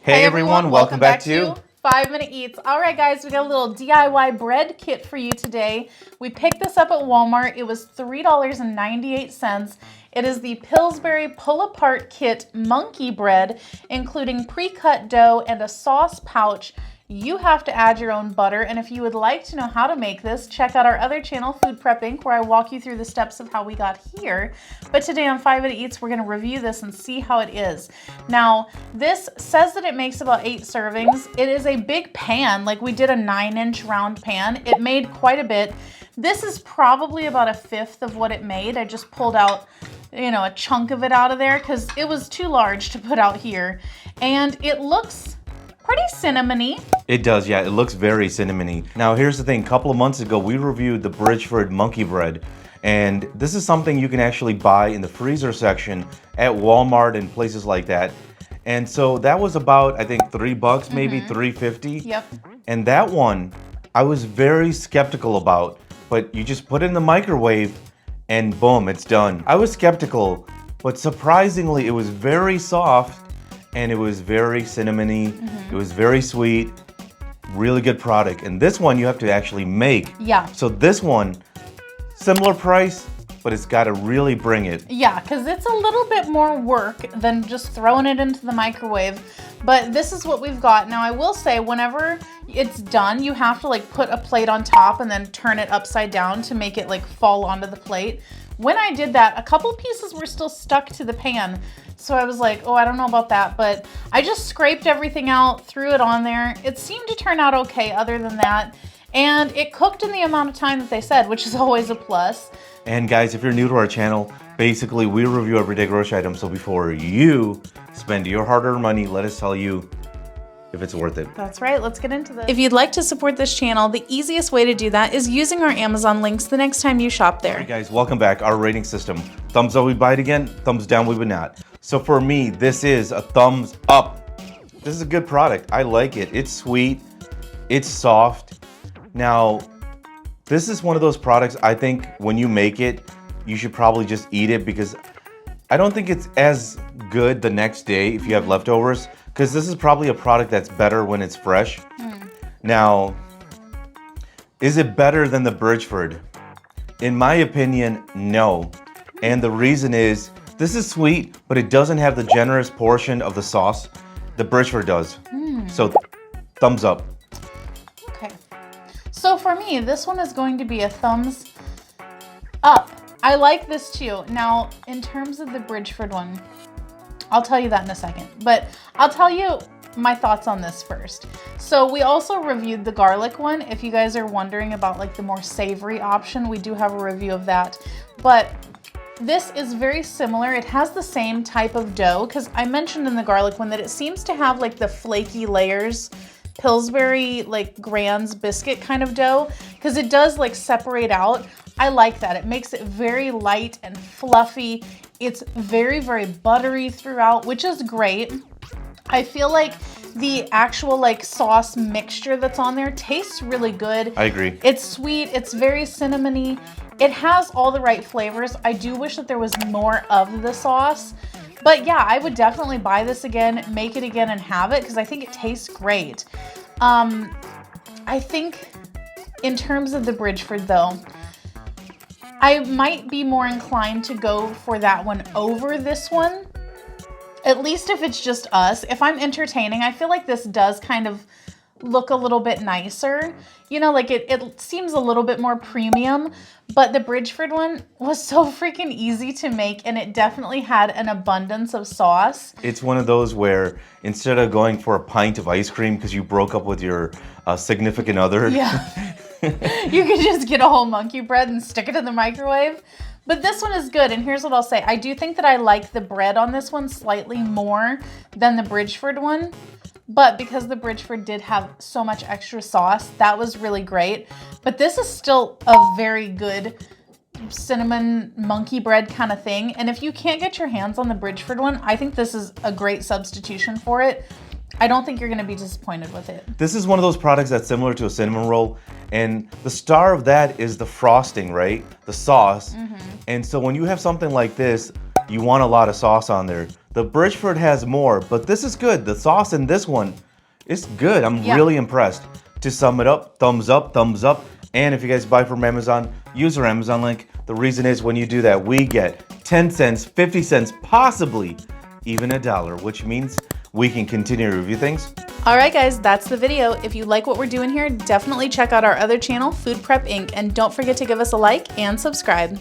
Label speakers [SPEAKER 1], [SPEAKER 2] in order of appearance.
[SPEAKER 1] Hey everyone, welcome back to
[SPEAKER 2] 5 Minute Eats. All right guys, we got a little DIY bread kit for you today. We picked this up at Walmart. It was $3.98. It is the Pillsbury pull-apart kit monkey bread, including pre-cut dough and a sauce pouch. You have to add your own butter, and if you would like to know how to make this, check out our other channel, Food Prep Inc., where I walk you through the steps of how we got here. But today on 5 Minute Eats, we're going to review this and see how it is. Now, this says that it makes about 8 servings. It is a big pan, like we did a 9-inch round pan. It made quite a bit. This is probably about 1/5 of what it made. I just pulled out, a chunk of it out of there because it was too large to put out here. And it looks pretty cinnamony.
[SPEAKER 1] It does, yeah. It looks very cinnamony. Now, here's the thing. A couple of months ago, we reviewed the Bridgeford monkey bread. And this is something you can actually buy in the freezer section at Walmart and places like that. And so that was about, I think, $3, maybe $3.50.
[SPEAKER 2] Yep.
[SPEAKER 1] And that one, I was very skeptical about. But you just put it in the microwave and boom, it's done. I was skeptical, but surprisingly, it was very soft. And it was very cinnamony. It was very sweet. Really good product. And this one you have to actually make.
[SPEAKER 2] Yeah.
[SPEAKER 1] So this one, similar price, but it's got to really bring it.
[SPEAKER 2] Yeah, because it's a little bit more work than just throwing it into the microwave. But this is what we've got. Now, I will say, whenever it's done, you have to put a plate on top and then turn it upside down to make it fall onto the plate. When I did that, a couple pieces were still stuck to the pan. So I was like, oh, I don't know about that. But I just scraped everything out, threw it on there. It seemed to turn out okay other than that. And it cooked in the amount of time that they said, which is always a plus.
[SPEAKER 1] And guys, if you're new to our channel, basically we review everyday grocery items. So before you spend your hard-earned money, let us tell you if it's worth it.
[SPEAKER 2] That's right. Let's get into this. If you'd like to support this channel, the easiest way to do that is using our Amazon links the next time you shop there.
[SPEAKER 1] All right, guys, welcome back. Our rating system. Thumbs up, we buy it again. Thumbs down, we would not. So for me, this is a thumbs up. This is a good product. I like it. It's sweet. It's soft. Now, this is one of those products I think when you make it, you should probably just eat it because I don't think it's as good the next day if you have leftovers. Because this is probably a product that's better when it's fresh. Now, is it better than the Bridgeford? In my opinion, no. And the reason is, this is sweet, but it doesn't have the generous portion of the sauce the Bridgeford does. So, thumbs up.
[SPEAKER 2] Okay. So for me, this one is going to be a thumbs up. I like this too. Now, in terms of the Bridgeford one, I'll tell you that in a second, but I'll tell you my thoughts on this first. So we also reviewed the garlic one. If you guys are wondering about the more savory option, we do have a review of that. But this is very similar. It has the same type of dough because I mentioned in the garlic one that it seems to have the flaky layers, Pillsbury Grand's biscuit kind of dough, because it does separate out. I like that. It makes it very light and fluffy. It's very, very buttery throughout, which is great. I feel like the actual sauce mixture that's on there tastes really good.
[SPEAKER 1] I agree.
[SPEAKER 2] It's sweet. It's very cinnamony. It has all the right flavors. I do wish that there was more of the sauce. But yeah, I would definitely buy this again, make it again, and have it because I think it tastes great. I think in terms of the Bridgeford though, I might be more inclined to go for that one over this one, at least if it's just us. If I'm entertaining, I feel like this does kind of look a little bit nicer. It seems a little bit more premium, but the Bridgeford one was so freaking easy to make, and it definitely had an abundance of sauce.
[SPEAKER 1] It's one of those where instead of going for a pint of ice cream because you broke up with your significant other,
[SPEAKER 2] yeah. You could just get a whole monkey bread and stick it in the microwave. But this one is good, and here's what I'll say. I do think that I like the bread on this one slightly more than the Bridgeford one. But because the Bridgeford did have so much extra sauce, that was really great. But this is still a very good cinnamon monkey bread kind of thing. And if you can't get your hands on the Bridgeford one, I think this is a great substitution for it. I don't think you're going to be disappointed with it.
[SPEAKER 1] This is one of those products that's similar to a cinnamon roll, and the star of that is the frosting, right? The sauce. And so when you have something like this, you want a lot of sauce on there. The Bridgeford has more, but this is good. The sauce in this one is good. I'm really impressed. To sum it up, thumbs up, thumbs up. And if you guys buy from Amazon, use our Amazon link. The reason is when you do that, we get 10 cents, 50 cents, possibly even $1, which means we can continue to review things.
[SPEAKER 2] All right, guys, that's the video. If you like what we're doing here, definitely check out our other channel, Food Prep Inc. And don't forget to give us a like and subscribe.